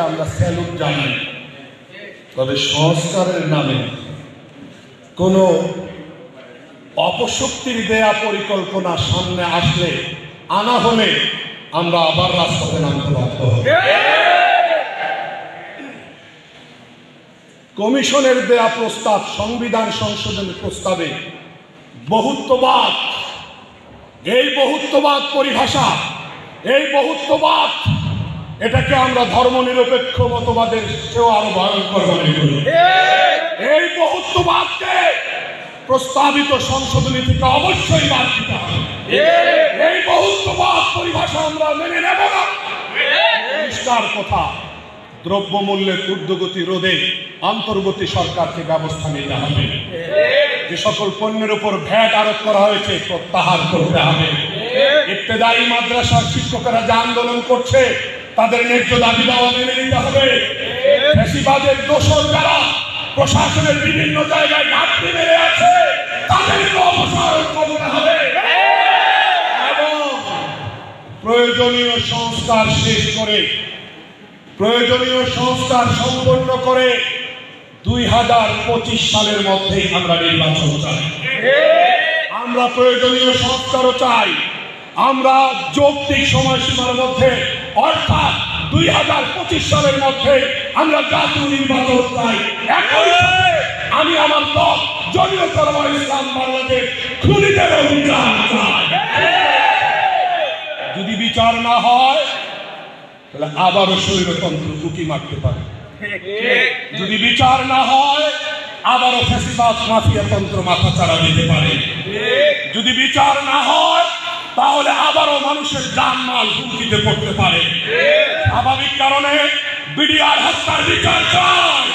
আমরা স্যালুট জানাই, তবে সংস্কারের নামে কোনো অপশক্তির দেয়া পরিকল্পনা সামনে আসলে আনা হলে আমরা আবার রাজপথে নামতে বাধ্য হব। কমিশনের দেয়া প্রস্তাব, সংবিধান সংশোধনের প্রস্তাবে বহুত্ববাদ, এই বহুত্ববাদ পরিভাষা, এই বহুত্ববাদ এটাকে আমরা ধর্মনিরপেক্ষ মতবাদের চেয়েও আরো ভয়ঙ্কর মনে করি। এই বহুত্ববাদকে প্রস্তাবিত সংশোধনী থেকে অবশ্যই বাদ দিতে হবে। এই বহুত্ববাদ পরিভাষা আমরা মেনে নেব না। পরিষ্কার কথা, দ্রব্যমূল্যের ঊর্ধ্বগতি রোধে অন্তর্বর্তী সরকারকে ব্যবস্থা নিতে হবে। যে সকল পণ্যের উপর ভ্যাট আরোপ করা হয়েছে প্রত্যাহার করতে হবে। ইবতেদায়ী মাদ্রাসার শিক্ষকেরা যে আন্দোলন করছে তাদের ন্যায্য দাবি দাওয়া মেনে নিতে হবে। ফ্যাসিবাদের দোষর যারা প্রশাসনের বিভিন্ন জায়গায় ঘাটতি মেরে আছে তাদেরকে অপসারণ করতে হবে এবং প্রয়োজনীয় সংস্কার শেষ করে, প্রয়োজনীয় সংস্কার সম্পন্ন করে 2025 সালের মধ্যেই আমরা নির্বাচন চাই। আমরা প্রয়োজনীয় সংস্কারও চাই। আমরা যৌক্তিক সময়সীমার মধ্যে অর্থাৎ 2025 সালের মধ্যে আমরা জাতীয় নির্বাচন চাই। আমি আমার দল জমিয়ত উলামায়ে ইসলাম বাংলাদেশ খুনিদের বিচার চাই। যদি বিচার না হয় তাহলে আবারও স্বৈরতন্ত্র উঁকি মারতে পারে। যদি বিচার না হয় আবারও ফ্যাসিবাদ মাফিয়াতন্ত্র মাথাচাড়া দিতে পারে। যদি বিচার না হয় তাহলে আবারও মানুষের জানমাল হুমকিতে পড়তে পারে। স্বাভাবিক কারণে বিডিআর হত্যার বিচার চাই।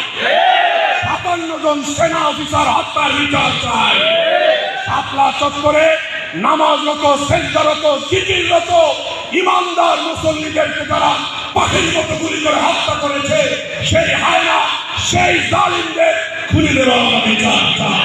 57 জন সেনা অফিসার হত্যার বিচার চাই। শাপলা চত্বরে নামাজরত, সেজদারত, জিকিররত ইমানদার মুসল্লিদেরকে যারা পাখির মতো গুলি করে হত্যা করেছে সেই হায়না, সেই জালিমদের খুনিদের বিচার চাই।